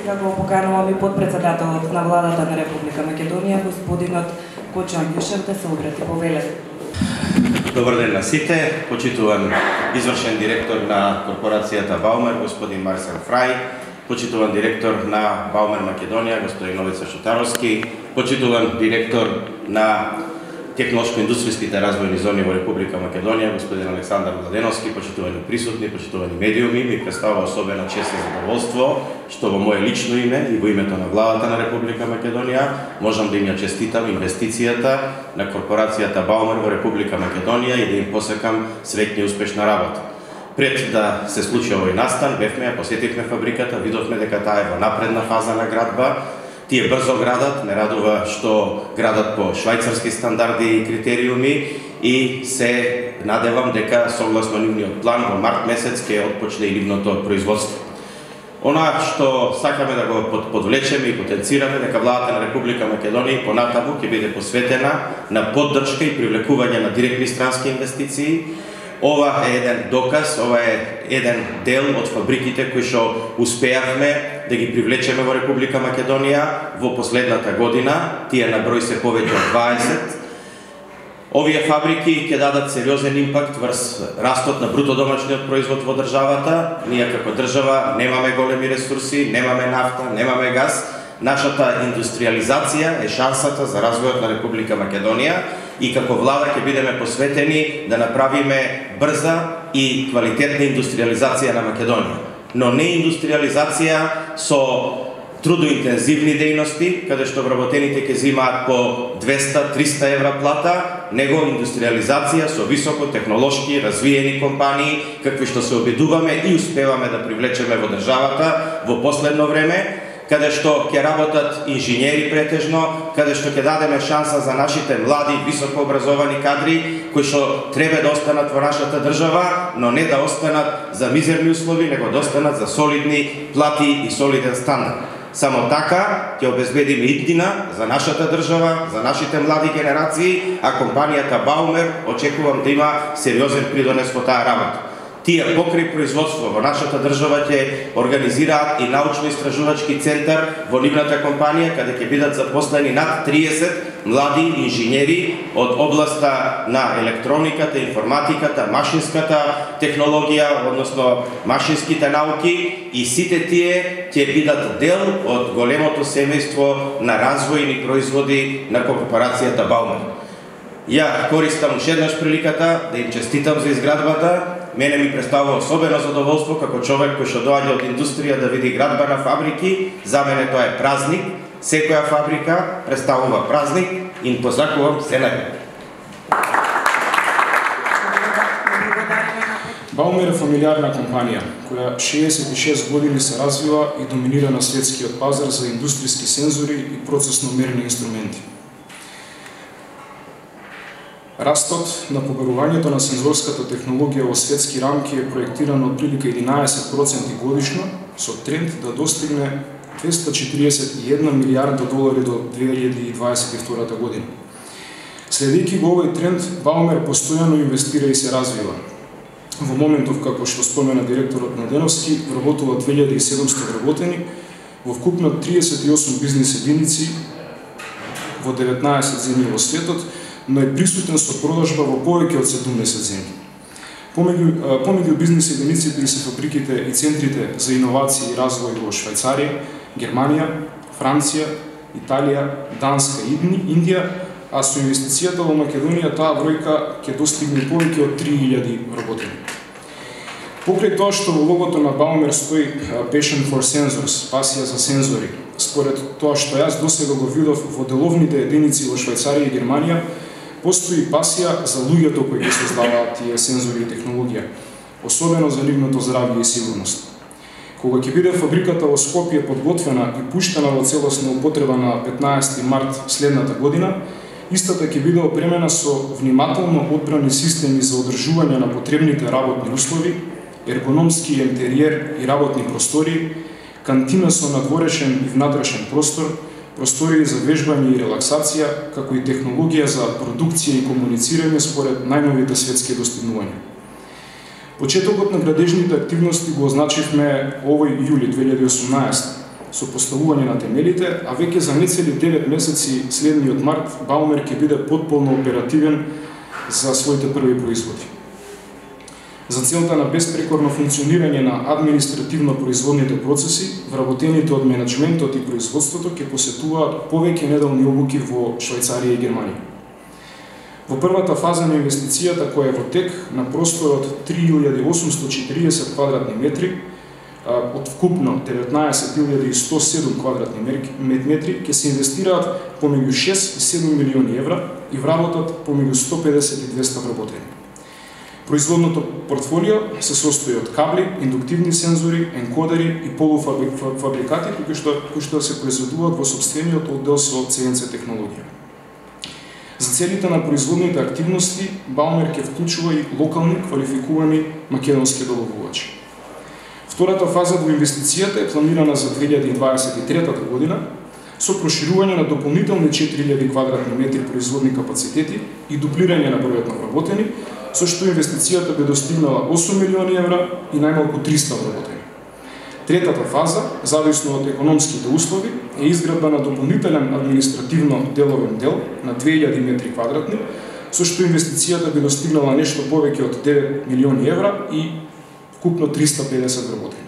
Сега го поканувам и подпредседателот на владата на Република Македонија, господинот Кочо Ангјушев, да се обрати. Повелете. Добар ден на сите, почитуван извршен директор на корпорацијата Баумер, господин Марсел Фрај, почитуван директор на Баумер Македонија, господин Новица Шотаровски, почитуван директор на технолошко-индустријските развојни зони во Република Македонија, господин Александар Младеновски, почитувани присутни, почитувани медиуми, ми представува особена чест и задоволство што во моје лично име и во името на владата на Република Македонија можам да им ја честитам инвестицијата на корпорацијата Баумер во Република Македонија и да им посекам среќна и успешна работа. Пред да се случи овој настан, бевме, ја посетивме фабриката, видовме дека таа е во напредна фаза на градба. Тие брзо градат, ме радува што градат по швајцарски стандарди и критериуми и се надевам дека согласно нивниот план во март месец ќе отпочне и нивното производство. Она што сакаме да го подвлечеме и потенцираме дека владата на Република Македонија понатаму ќе биде посветена на поддршка и привлекување на директни странски инвестиции. Ова е еден доказ, ова е еден дел од фабриките кои што успеавме да ги привлечеме во Република Македонија во последната година. Тие на број се повеќе од 20. Овие фабрики ќе дадат сериозен импакт врз растот на бруто домашниот производ во државата. Ние како држава немаме големи ресурси, немаме нафта, немаме газ. Нашата индустриализација е шансата за развојот на Република Македонија и како влада ќе бидеме посветени да направиме брза и квалитетна индустриализација на Македонија. Но не индустриализација со трудоинтензивни дејности, каде што вработените ќе земаат по 200-300 евра плата, него индустриализација со високотехнолошки развиени компании, какви што се обидуваме и успеваме да привлечеме во државата во последно време, каде што ќе работат инженери претежно, каде што ќе дадеме шанса за нашите млади, високообразовани кадри, кои што треба да останат во нашата држава, но не да останат за мизерни услови, него да останат за солидни плати и солиден стандард. Само така ќе обезбедиме иднина за нашата држава, за нашите млади генерации, а компанијата Баумер очекувам да има сериозен придонес во таа работа. Тие покрај производство во нашата држава ќе организираат и научно-истражувачки центар во нивната компанија, каде ќе бидат запослени над 30 млади инженери од областа на електрониката, информатиката, машинската технологија, односно машинските науки, и сите тие ќе бидат дел од големото семејство на развојни производи на корпорацијата Баумер. Ја користам уште еднаш приликата да им честитам за изградбата. Мене ми представува особено задоволство како човек кој што доаѓа од индустрија да види градба на фабрики. За мене тоа е празник. Секоја фабрика представува празник и им посакувам се најдобро. Баумер е фамилиарна компанија која 66 години се развива и доминира на светскиот пазар за индустријски сензори и процесно мерни инструменти. Растот на побарувањето на сензорската технологија во светски рамки е проектиран од прилика 11% годишно, со тренд да достигне 241 милиарда долари до 2022 година. Следејќи го овој тренд, Баумер постојано инвестира и се развива. Во моментов, како што спомена директорот Младеновски, вработува 2700 вработени во вкупно 38 бизнис единици во 19 земји во светот, но е присутен со продажба во повеќе од 70 земји. Помеѓу бизнис единиците се фабриките и центрите за иновации и развој во Швајцарија, Германија, Франција, Италија, Данска и Индија, а со инвестицијата во Македонија таа бројка ќе достигне повеќе од 3000 вработени. Покрај тоа што во логото на Баумер стои Passion for Sensors, пасија за сензори, според тоа што јас досега го видов во деловните единици во Швајцарија и Германија, постои пасија за луѓето кои ги создаваат тие сензори и технологија, особено за нивното здравје и сигурност. Кога ќе биде фабриката во Скопје подготвена и пуштена во целосна употреба на 15 март следната година, истата ќе биде опремена со внимателно одбрани системи за одржување на потребните работни услови, ергономски интериер и работни простори, кантина со надворешен и внатрешен простор, простори за вежбање и релаксација, како и технологија за продукција и комуницирање според најновите светски достигнувања. Почетокот на градежните активности го означивме овој јули 2018, со поставување на темелите, а веќе за нецели 9 месеци следниот март Баумер ќе биде потполно оперативен за своите први производи. За целта на безпрекорно функционирање на административно-производните процеси, вработените од менеджментот и производството ќе посетуваат повеќе неделни обуки во Швајцарија и Германија. Во првата фаза на инвестицијата, која е во тек, на простор од 3840 квадратни метри, од вкупно 19.107 квадратни метри, ќе се инвестираат помеѓу 6 и 7 милиони евра и вработат помеѓу 150 и 200 вработени. Производното портфолио се состои од кабли, индуктивни сензори, енкодери и полуфабрикати кои што се произведуваат во сопствениот оддел со CNC технологија. За целите на производните активности, Баумер ќе вклучува и локални квалификувани македонски доловувачи. Втората фаза во инвестицијата е планирана за 2023 година со проширување на дополнителни 4000 квадратни метри производни капацитети и дуплирање на бројот на вработени, со што инвестицијата би достигнала 8 милиони евра и најмалку 300 вработени. Третата фаза, зависно од економските услови, е изградба на дополнителен административно-деловен дел на 2000 метри квадратни, со што инвестицијата би достигнала нешто повеќе од 9 милиони евра и вкупно 350 вработени.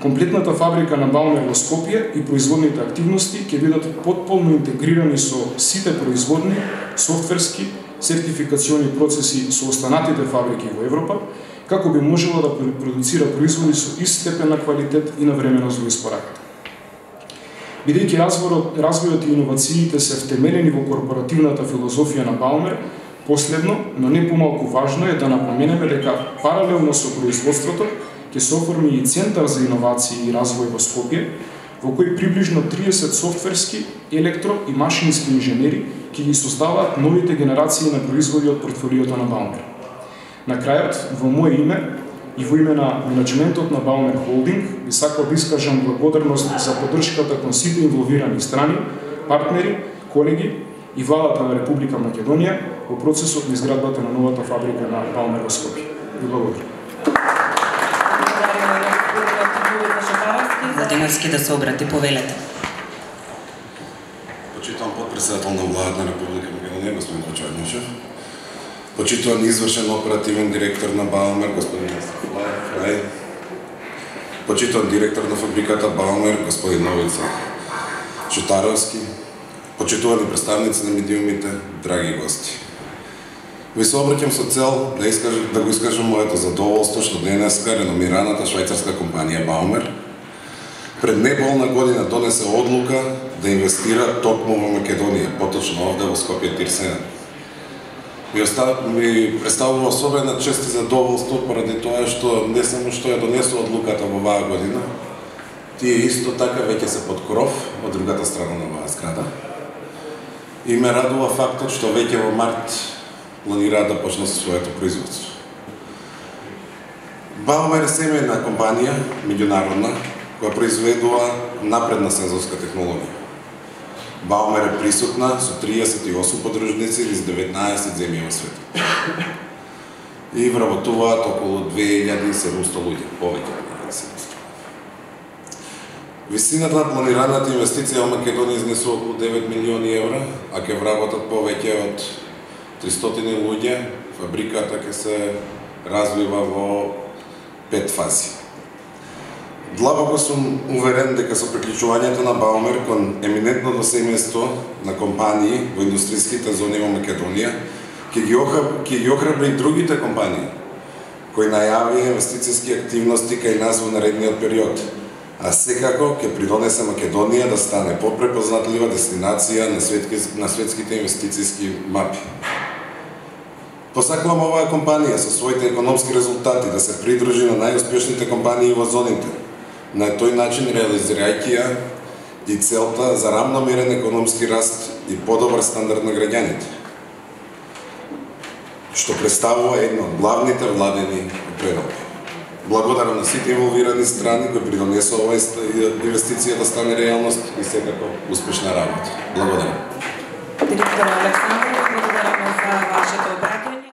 Комплетната фабрика на Баумер во Скопје и производните активности ќе бидат потполно интегрирани со сите производни, софтверски, сертификациони процеси со останатите фабрики во Европа, како би можела да продуцира производи со ист степен на квалитет и навременост во испораката. Бидејќи развојот и иновациите се втемелени во корпоративната филозофија на Баумер, последно, но не помалку важно е да напоменеме дека паралелно со производството ќе се оформи и Центар за иновации и развој во Скопје, во кој приближно 30 софтверски, електро и машински инженери ќе ги создаваат новите генерации на производи од портфолиото на Баумер. На крајот, во моје име и во име на менеджментот на Баумер Холдинг, би сакал да искажам благодарност за поддршката кон сите инволвирани страни, партнери, колеги и владата на Република Македонија во процесот на изградбата на новата фабрика на Баумер во Скопје. Ви благодарам. Владимирски да се обрати, повелете. Почитуван подпредседател на владата на Република Македонија, господин Кочанјушев. Почитуван извршен оперативен директор на Баумер, господин Фрај. Почитуван директор на фабриката Баумер, господин Новица Шутаровски. Почитувани представници на медиумите, драги гости. Ви се обраќам со цел да го искажам моето задоволство што денеска реномираната швајцарска компанија Баумер пред неболна година донесе одлука да инвестира токму во Македонија, поточно овде во Скопје Тирсена. Ми представува особена чест и задоволство поради тоа што не само што ја донесува одлуката во оваа година, тие исто така веќе се под кров од другата страна на оваа зграда. И ме радува фактот што веќе во март планираат да почнат со своето производство. Баумер е семејна компанија, меѓународна, која произведува напредна сензорска технологија. Баумер е присутна со 38 подружници низ 19 земји во светот. И вработуваат околу 2700 луѓе, повеќе од 2700. Висината на планираната инвестиција во Македонија изнесува околу 9 милиони евра, а ќе вработат повеќе од 300 луѓе. Фабриката ќе се развива во 5 фази. Длабоко сум уверен дека со приклучувањето на Баумер кон еминентното семејство на компании во индустријските зони во Македонија ќе ги охрабри и другите компании кои најавија инвестицијски активности кај нас во наредниот период, а секако ќе придонесе Македонија да стане попрепознатлива дестинација на светските инвестицијски мапи. Посакувам оваа компанија со своите економски резултати да се придружи на најуспешните компании во зоните, на тој начин реализирајќи ја и целта за рамномерен економски раст и подобар стандард на граѓаните, што представува една од главните владени пределби. Благодарам на сите инволвирани страни кои придонесоа оваа инвестиција да стане реалност и секако успешна работа. Благодарам. Директор Александров, благодарам за вашето обраќање.